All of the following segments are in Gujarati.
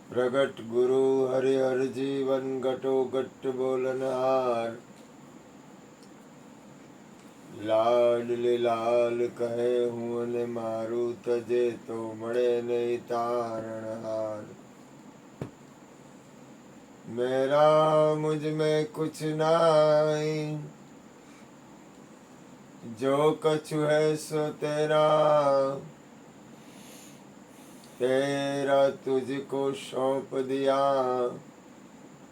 प्रगट गुरु हरि हर जीवन घटो घट बोलनहार लाडले लाल कहे हूँ ने मारू तजे तो मड़े नहीं तारणहार। मेरा मुझ में कुछ नाई जो कछु है सो तेरा तेरा तुझको सौंप दिया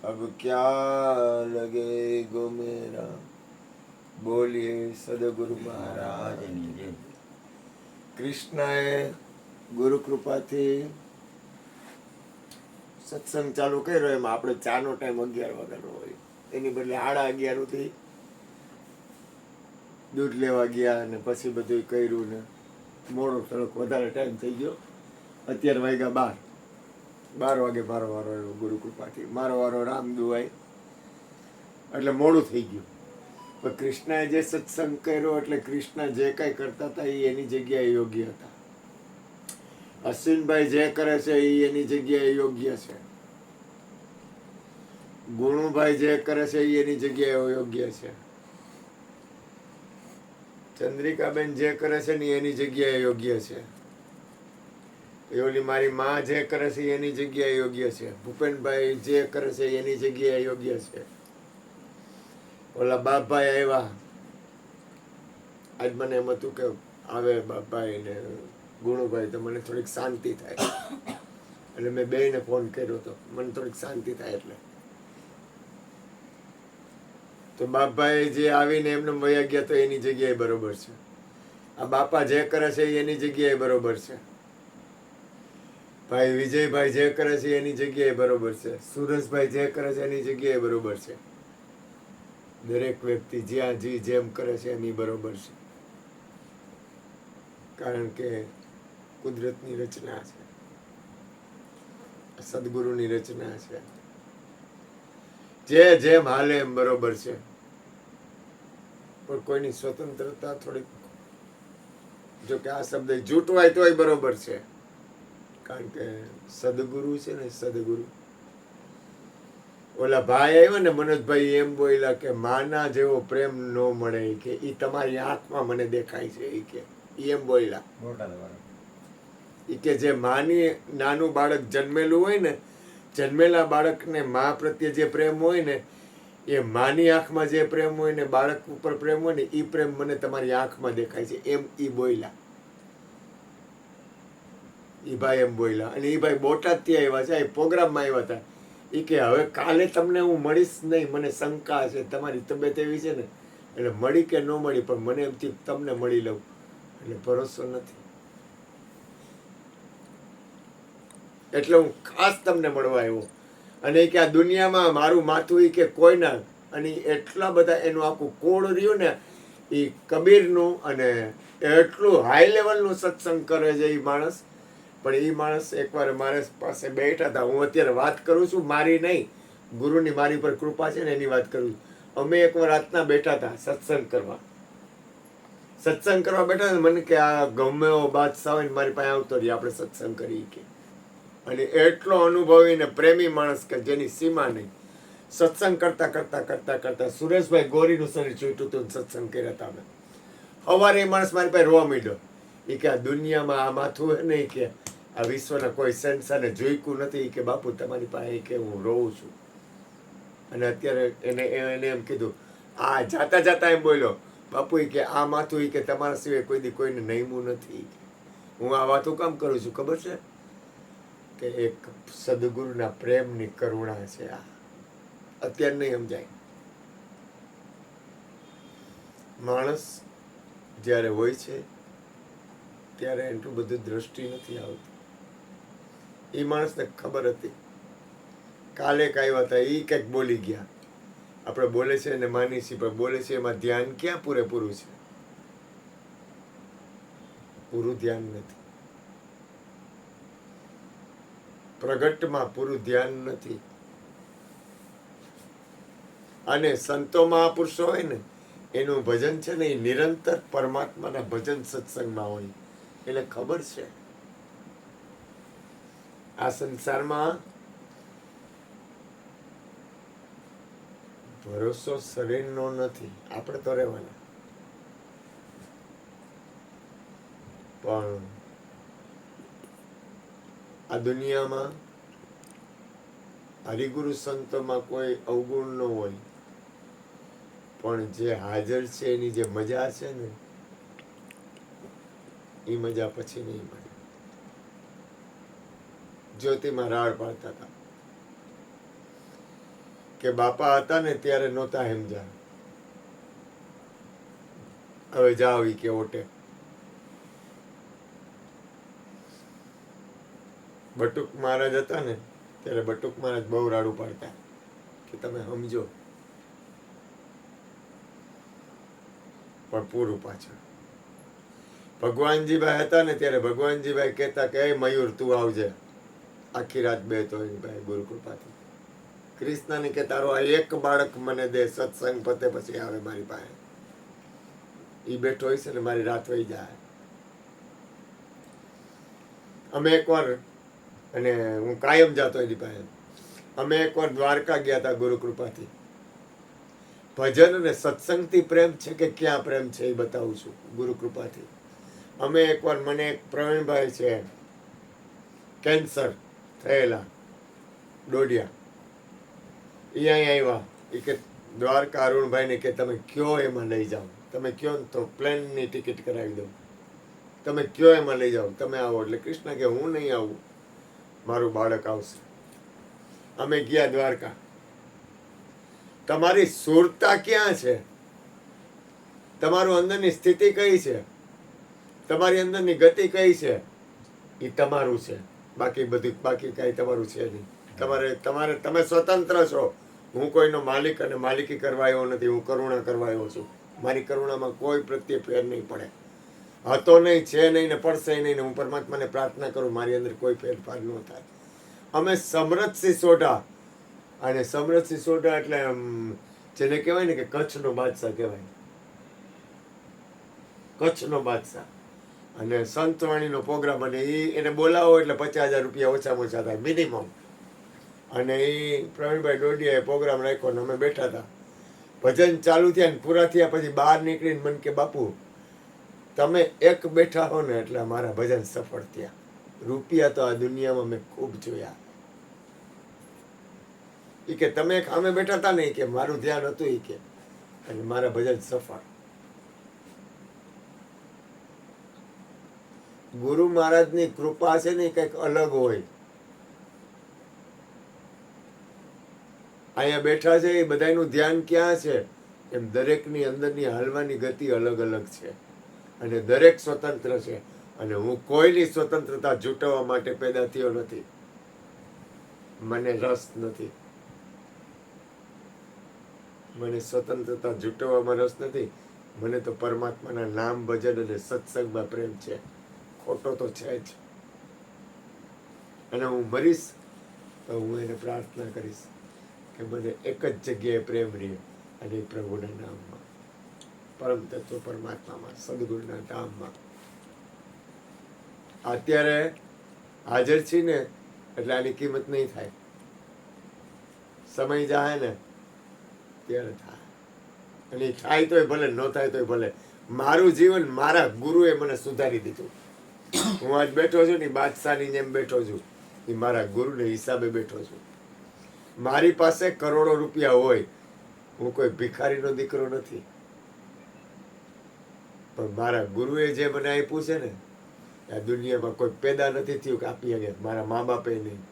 अब क्या लगे गो मेरा। बोलिए सदगुरु महाराज। કૃષ્ણએ ગુરુ કૃપાથી સત્સંગ ચાલુ કર્યો. એમાં આપણે ચાનો ટાઈમ 11 વાગ્યાનો હોય, એની બદલે 11:30 થી દૂધ લેવા ગયા અને પછી બધું કર્યું ને મોડો થોડોક વધારે ટાઈમ થઈ ગયો. અત્યારે વાગ્યા 12 વાગે મારો વારો આવ્યો ગુરુ કૃપાથી. મારો વારો રામ દુવાઈ એટલે મોડું થઈ ગયું. પણ કૃષ્ણએ જે સત્સંગ કર્યો એટલે કૃષ્ણ જે કાંઈ કરતા હતા એ એની જગ્યાએ યોગ્ય હતા. અશ્વિનભાઈ જે કરે છે એ એની જગ્યાએ યોગ્ય છે. ગુણુભાઈ જે કરે છે એ એની જગ્યાએ યોગ્ય છે. ચંદ્રિકાબેન જે કરે છે ને એની જગ્યાએ યોગ્ય છે. ઓલી મારી માં જે કરે છે એની જગ્યાએ યોગ્ય છે. ભૂપેનભાઈ જે કરે છે એની જગ્યાએ યોગ્ય છે. ઓલા બાપભાઈ આવ્યા, આજ મને એમ હતું કે આવે બાપભાઈ ને ગુણુભાઈ તો મને થોડીક શાંતિ થાય એટલે મેં બેયને ફોન કર્યો હતો. મને થોડીક શાંતિ થાય એટલે તો બાપભાઈ જે આવીને એમને વયા ગયા તો એની જગ્યાએ બરોબર છે. આ બાપા જે કરે છે એની જગ્યાએ બરોબર છે. ભાઈ વિજયભાઈ જે કરે છે એની જગ્યાએ બરોબર છે. સુરેશભાઈ જે કરે છે એની જગ્યાએ બરોબર છે. દરેક વ્યક્તિ જ્યાં જી જેમ કરે છે એની બરોબર છે. કારણ કે કુદરતની રચના છે, સદગુરુની રચના છે. જે જેમ હાલે એમ બરોબર છે. પણ કોઈની સ્વતંત્રતા થોડીક, જો કે આ શબ્દ જૂટવાય તોય બરોબર છે. કારણ કે સદગુરુ છે ને, સદગુરુ. ઓલા ભાઈ આવ્યો ને મનોજભાઈ એમ બોલ્યા કે માના જેવો પ્રેમ ન મળે, કે ઈ તમારી આંખમાં મને દેખાય છે. ઈ કે એમ બોલ્યા. ઈ કે જે માની નાનું બાળક જન્મેલું હોય ને, જન્મેલા બાળકને મા પ્રત્યે જે પ્રેમ હોય ને, એ માની આંખમાં જે પ્રેમ હોય ને, બાળક ઉપર પ્રેમ હોય ને, ઈ પ્રેમ મને તમારી આંખમાં દેખાય છે. એમ ઈ બોલ્યા. ઈ ભાઈ એમ બોલ્યા. અને ઈ ભાઈ બોટાદથી આવ્યા છે, પ્રોગ્રામમાં આવ્યા હતા. એ કે હવે કાલે તમને હું મળીશ નહીં, મને શંકા છે, તમારી તબિયત એવી છે ને, એટલે મળી કે ન મળી, પણ મને એમથી તમને મળી લઉં એટલે ભરોસો નથી, એટલે હું ખાસ તમને મળવા આવ્યો. અને કે આ દુનિયામાં મારું માથું એ કે કોઈ ના, અને એટલા બધા એનું આખું કોડ રહ્યું ને એ કબીરનું, અને એટલું હાઈ લેવલનું સત્સંગ કરે છે એ માણસ. પણ એ માણસ એકવાર મારે પાસે બેઠા હતા. હું અત્યારે વાત કરું છું, મારી નહીં, ગુરુની મારી પર કૃપા છે ને એની વાત કરું છું. અમે એકવાર રાતના બેઠા હતા સત્સંગ કરવા બેઠા હતા. મને કે આ ગમે એવો બાદશાહ હોય ને મારી પાસે આવતો રહી, આપણે સત્સંગ કરીએ કે. અને એટલો અનુભવી ને પ્રેમી માણસ કે જેની સીમા નહીં. સત્સંગ કરતા કરતા કરતા કરતા સુરેશભાઈ ગોરીનું શરીર છૂટ્યું હતું, સત્સંગ કર્યા હતા અમે. સવારે એ માણસ મારી પાસે રોવા માંડ્યો. એ કે આ દુનિયામાં આ માથું હે ને, કે આ વિશ્વના કોઈ સંસારને જોઈતું નથી, કે બાપુ તમારી પાસે કે હું રોઉં છું. અને અત્યારે એને એમ કીધું, આ જાતા જાતા એમ બોલ્યો, બાપુ કે આ માથું કે તમારા સિવાય કોઈ દી કોઈને નહીમું નથી. હું આ વાતો કામ કરું છું ખબર છે? કે એક સદગુરુના પ્રેમની કરુણા છે. આ અત્યારે નહીં સમજાય. માણસ જ્યારે હોય છે ત્યારે એટલું બધું દ્રષ્ટિ નથી આવતી. એ માણસને ખબર હતી. કાલે આવ્યા હતા, એ કંઈક બોલી ગયા. આપણે બોલે છે ને માની છીએ, પણ બોલે છે એમાં ધ્યાન ક્યાં પૂરેપૂરું છે? પૂરું ધ્યાન નથી. પ્રગટમાં પૂરું ધ્યાન નથી. અને સંતો મહાપુરુષો હોય ને એનું ભજન છે ને, એ નિરંતર પરમાત્માના ભજન સત્સંગમાં હોય. એટલે ખબર છે આ સંસારમાં ભરોસો શરીરનો નથી, આપણે તો રહેવાના, પણ આ દુનિયામાં હરિગુરુ સંતોમાં કોઈ અવગુણ ન હોય, પણ જે હાજર છે એની જે મજા છે ને એ મજા પછી નહીં મળે. જ્યોતિમાં રાડ પાડતા હતા કે બાપા હતા ને ત્યારે નહોતા સમજ્યા, હવે જાઓ ઈ કે ઓટે. બટુક મહારાજ હતા ને ત્યારે બટુક મહારાજ બહુ રાડું પાડતા કે તમે સમજો, પણ પૂરું પાછળ. ભગવાનજીભાઈ હતા ને ત્યારે ભગવાનજીભાઈ કહેતા કે એ મયુર તું આવજે, આખી રાત બેતો ભાઈ ગુરુ કૃપાથી. કૃષ્ણને કે તારો આ એક બાળક મને દે, સત્સંગ પતે પછી આવે મારી પાસે. ઈ બેઠો હોય છે ને મારી રાત વહી જાય. અમે એકવાર, અને હું કાયમ જાતો એની પાસે, અમે એકવાર દ્વારકા ગયા હતા ગુરુ કૃપાથી. ભજન અને સત્સંગથી પ્રેમ છે કે ક્યાં પ્રેમ છે એ બતાવું છું ગુરુ કૃપાથી. અમે એકવાર, મને એક પ્રવીણભાઈ છે કેન્સર થયેલા ડોડિયા, એ અહીં આવ્યા. એ કે દ્વારકા અરુણભાઈને કે તમે કયો એમાં લઈ જાઓ, તમે કયો ને તો પ્લેનની ટિકિટ કરાવી દઉં, તમે કયો એમાં લઈ જાઓ, તમે આવો. એટલે કૃષ્ણ કે હું નહીં આવું, મારું બાળક આવશે. અમે ગયા દ્વારકા. તમારી સુરતા ક્યાં છે, તમારું અંદરની સ્થિતિ કઈ છે, તમારી અંદરની ગતિ કઈ છે, એ તમારું છે. બાકી બધું, બાકી કઈ તમારું છે નહીં. તમે સ્વતંત્ર છો. હું કોઈનો માલિક અને માલિકી કરવા આવ્યો નથી, હું કરુણા કરવા આવ્યો છું. મારી કરુણામાં કોઈ પ્રત્યે ફેર નહીં પડે, હતો નહીં, છે નહીં ને પડશે નહીં. ને હું પરમાત્માને પ્રાર્થના કરું મારી અંદર કોઈ ફેરફાર ન થાય. અમે સમરથસિંહ સોઢા, અને સમરથસિંહ સોઢા એટલે જેને કહેવાય ને કે કચ્છનો બાદશાહ કહેવાય, કચ્છનો બાદશાહ. અને સંતવાણીનો પ્રોગ્રામ, અને એને બોલાવો એટલે 50,000 રૂપિયા ઓછામાં ઓછા થાય મિનિમમ. અને એ પ્રવીણભાઈ ડોડિયાએ પ્રોગ્રામ રાખ્યો ને અમે બેઠા હતા. ભજન ચાલુ થયા ને પૂરા થયા પછી બહાર નીકળીને મને કે બાપુ તમે એક બેઠા હો ને એટલે મારા ભજન સફળ થયા. રૂપિયા તો આ દુનિયામાં મેં ખૂબ જોયા. એ કે તમે સામે બેઠા હતા ને કે મારું ધ્યાન હતું, એ કે અને મારા ભજન સફળ. ગુરુ મહારાજની કૃપા છે ને કંઈક અલગ હોય. અહીંયા બેઠા છે એ બધાનું ધ્યાન ક્યાં છે, એમ દરેકની અંદરની હાલવાની ગતિ અલગ અલગ છે, અને દરેક સ્વતંત્ર છે. અને હું કોઈની સ્વતંત્રતા જૂટવવા માટે પેદા થયો નથી. મને રસ નથી, મને સ્વતંત્રતા જૂટવવામાં રસ નથી. મને તો પરમાત્માના નામ, ભજન અને સત્સંગમાં પ્રેમ છે. ખોટો તો છે જ. અને હું મરીશ તો હું એને પ્રાર્થના કરીશ કે મને એક જ જગ્યાએ પ્રેમ રહે, અને પ્રભુના નામમાં, પરમ તત્વ પરમાત્મામાં, સદગુરુના ધામમાં. અત્યારે હાજર છીએ ને એટલે આની કિંમત નહીં થાય. સમય જાય ને ત્યારે થાય. અને થાય તોય ભલે, ન થાય તોય ભલે. મારું જીવન મારા ગુરુએ મને સુધારી દીધું. હું આજ બેઠો છું ને બાદશાહની જેમ બેઠો છું, એ મારા ગુરુને હિસાબે બેઠો છું. મારી પાસે કરોડો રૂપિયા હોય, હું કોઈ ભિખારીનો દીકરો નથી, પણ મારા ગુરુએ જે મને આપ્યું છે ને, આ દુનિયામાં કોઈ પેદા નથી થયું કે આપી શકે. મારા મા બાપે નહીં,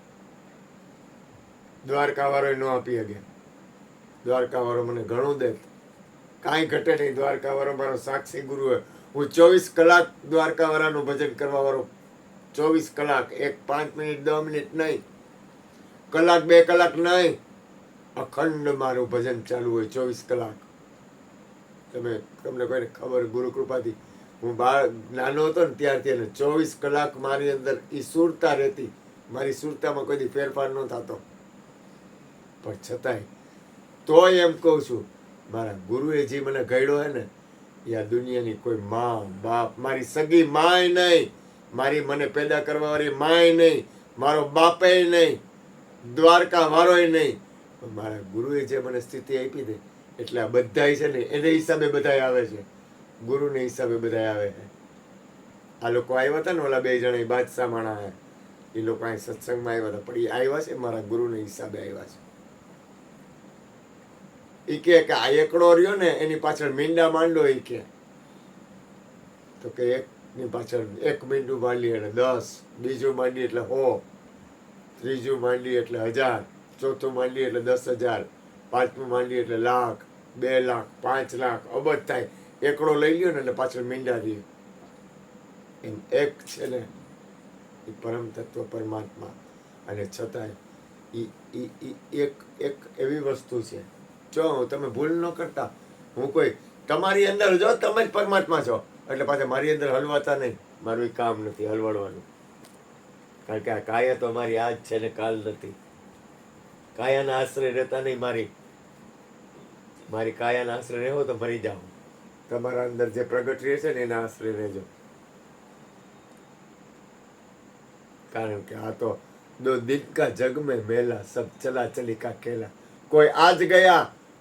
દ્વારકા વાળો ન આપી શકે. દ્વારકા વાળો મને ઘણું દે, કાંઈ ઘટે નહીં. દ્વારકા વાળો મારો સાક્ષી ગુરુ હોય. હું 24 કલાક દ્વારકા વાળાનું ભજન કરવા વાળો, 24 કલાક, 5 મિનિટ 10 મિનિટ નહીં, કલાક 2 કલાક નહીં, અખંડ મારું ભજન ચાલુ હોય 24 કલાક. તમને કોઈને ખબર, ગુરુ કૃપાથી હું નાનો હતો ને ત્યારથી, અને 24 કલાક મારી અંદર એ સુરતા રહેતી. મારી સુરતામાં કોઈ ફેરફાર ન થતો, પણ છતાંય તોય એમ કહું છું, મારા ગુરુએ જે મને ઘડ્યો હે ને, એ આ દુનિયાની કોઈ મા બાપ, મારી સગી માય નહીં, મારી મને પેદા કરવા વાળી માય નહીં, મારો બાપે નહીં, દ્વારકા વાળોય નહીં, મારા ગુરુએ જે મને સ્થિતિ આપી દે એટલે આ બધાય છે ને એને હિસાબે બધાય આવે છે, ગુરુને હિસાબે બધાય આવે છે. આ લોકો આવ્યા હતા ને ઓલા 2 જણા બાદશાહ માણા હે, એ લોકો અહીં સત્સંગમાં આવ્યા હતા, પણ એ આવ્યા છે મારા ગુરુને હિસાબે આવ્યા છે. એ કે આ એકડો રહ્યો ને એની પાછળ મીંડા માંડો, એ કે તો કે એકની પાછળ 1 મીંડું માંડી એટલે 10, બીજું માંડી એટલે 100, ત્રીજું માંડી એટલે 1000, ચોથું માંડી એટલે 10,000, પાંચમું માંડી એટલે લાખ, 2 લાખ, 5 લાખ, અબજ થાય. એકડો લઈ લ્યો ને એટલે પાછળ મીંડા રહે. એમ એક છે ને એ પરમ તત્વ પરમાત્મા, અને છતાંય એક એક એવી વસ્તુ છે, જો તમે ભૂલ ન કરતા, હું કોઈ તમારી અંદર જો તમે જ પરમાત્મા છો એટલે પાછા મારી અંદર હલવાતા નહીં. મારું એ કામ નથી હલવાડવાનું, કારણ કે આ કાયા તો મારી આજ છે ને કાલ નથી. કાયાના આશરે રહેતા નહીં. મારી કાયાના આશરે રહેવો તો મરી જાઓ. તમારા અંદર જે પ્રગટ રહે છે ને એના આશરે રહેજો, કારણ કે આ તો 2 दिन का जग में मेला, सब चला चली का खेला. कोई आज गया,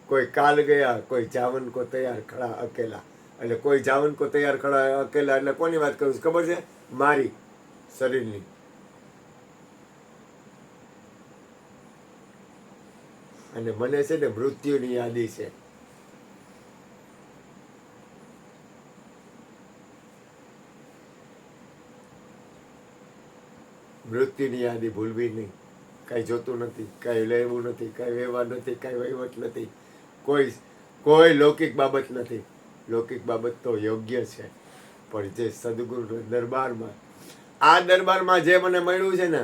कोई काल गया, कोई जावन को तैयार खड़ा अकेला. એટલે કોઈ જાવન કો તૈયાર ખડા અકેલા એટલે કોની વાત કરું છું ખબર છે? મારી શરીરની. અને મને છે ને મૃત્યુની યાદી છે. મૃત્યુની યાદી ભૂલવી નહીં. કાંઈ જોતું નથી, કાંઈ લેવું નથી, કાંઈ વ્યવહાર નથી, કાંઈ વહીવટ નથી, કોઈ લૌકિક બાબત નથી. લૌકિક બાબત તો યોગ્ય છે, પણ જે સદગુરુ દરબારમાં, આ દરબારમાં જે મને મળ્યું છે ને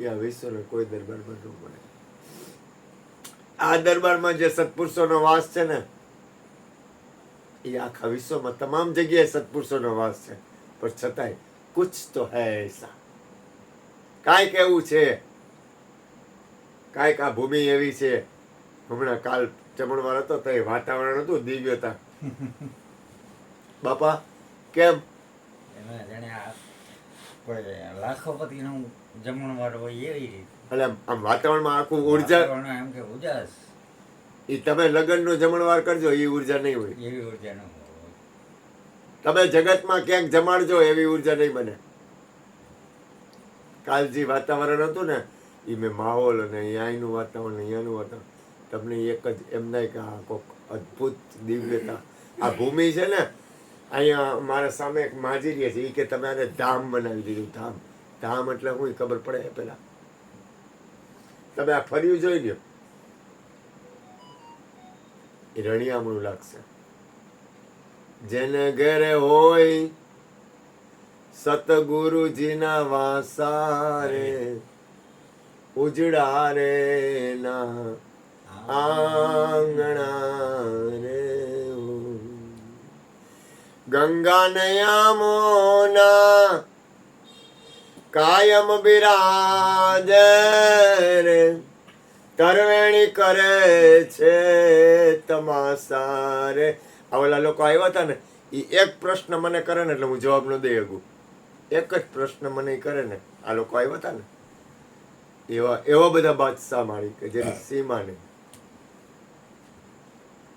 એ આ વિશ્વના કોઈ દરબારમાં ન મળે. આ દરબારમાં જે સત્પુરુષોનો વાસ છે ને એ આખા વિશ્વમાં તમામ જગ્યાએ સત્પુરુષોનો વાસ છે, પણ છતાંય કુછ તો હૈ એસા, કાંઈક એવું છે, કાંઈક આ ભૂમિ એવી છે. હમણાં કાલ જમણવાર હતો તો એ વાતાવરણ હતું દિવ્યતા. બાપા કેમ લાખોપતિનું જમણવાર હોય એવી રીતે, એટલે આમ વાતાવરણમાં આખું ઉર્જા, એમ કે ઉજાસ, એ તમે લગ્નનો જમણવાર કરજો એ ઉર્જા નહીં હોય. એવી ઉર્જા ન હોય. તમે જગતમાં ક્યાંક જમાડજો એવી ઉર્જા નહીં બને. કાલ જે વાતાવરણ હતું ને એ મેં માહોલ અને અહીંયાનું વાતાવરણ, અહીંયાનું વાતાવરણ, તમને એક જ એમ નહીં કે આ કોઈક અદ્ભુત દિવ્યતા. આ ભૂમિ છે ને, અહીંયા મારા સામે એક માજી રહે છે, એ કે તમે આને ધામ બનાવી દીધું. ધામ, ધામ એટલે હું ખબર પડે પેલા તમે આ ફર્યું જોઈ લ્યો, એ રણિયામણું લાગશે. જેને ઘરે હોય સતગુરુજીના વાસા રે, ઉજળા રે ના આંગણા રે, ગંગા નયામોના કાયમ બિરાજ રે, તરવેણી કરે છે તમાસા રે. આ ઓલા લોકો આવ્યા હતા ને એ એક પ્રશ્ન મને કરે ને એટલે હું જવાબ ન દઈ શકું. એક જ પ્રશ્ન મને કરે ને, આ લોકો આવ્યા હતા ને એવા બધા બાદશાહ માળી કે જેની સીમા નહીં.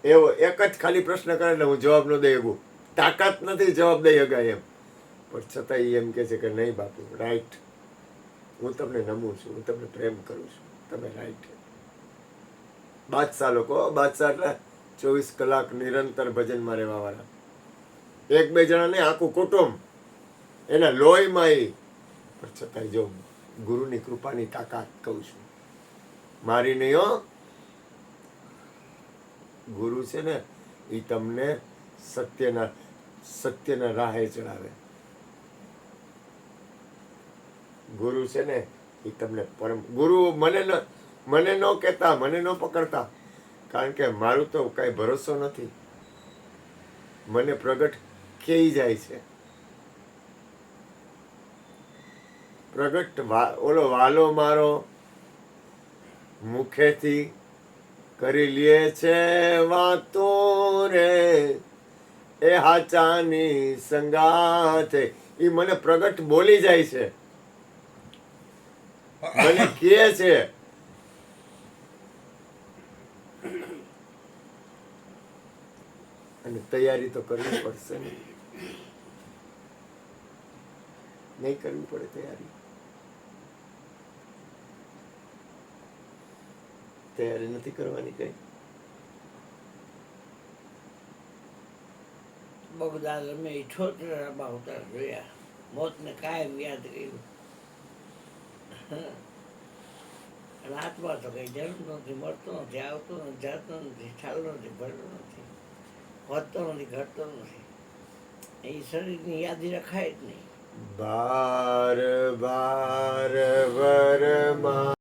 એવો એક જ ખાલી પ્રશ્ન કરે એટલે હું જવાબ ન દઈ શકું. તાકાત નથી જવાબ દઈ શકાય એમ, પણ છતાં એ એમ કે છે કે નહીં બાપુ રાઈટ, હું તમને નમું છું, હું તમને પ્રેમ કરું છું, તમે રાઈટ. બાદશાહ લોકો, બાદશાહ એટલે 24 કલાક નિરંતર ભજનમાં રહેવા વાળા. 1-2 જણા નહીં, આખું કુટુંબ એના લોહીમાં એ. પણ છતાંય જો ગુરુની કૃપાની તાકાત કહું છું, મારી નહીં હો. ગુરુ છે ને એ તમને સત્યના રાહે ચડાવે. ગુરુ છે ને એ તમને પરમ ગુરુ મને ન કહેતા, મને ન પકડતા, કારણ કે મારું તો કાંઈ ભરોસો નથી. મને પ્રગટ કહી જાય છે. પ્રગટ ઓલો વાલો મારો મુખેથી કરી લે છે વાતો રે, એ હાચાની સંગાથે. એ મને પ્રગટ બોલી જાય છે. મને કહે છે અને તૈયારી તો કરવી પડશે ને, નહીં કરવી પડે તૈયારી? તૈયારી નથી કરવાની કઈ? બગદાદ અમે 78 અવતાર જોયા, મોતને કાયમ યાદ કર્યું. અને આત્મા તો કઈ જન્મ નથી, મળતો નથી, આવતો નથી, જાતો નથી, ઠાલતો નથી, ભરતો નથી, વધતો નથી, ઘટતો નથી. એ શરીરની યાદી રખાય જ નહીં. બાર બાર વરમાં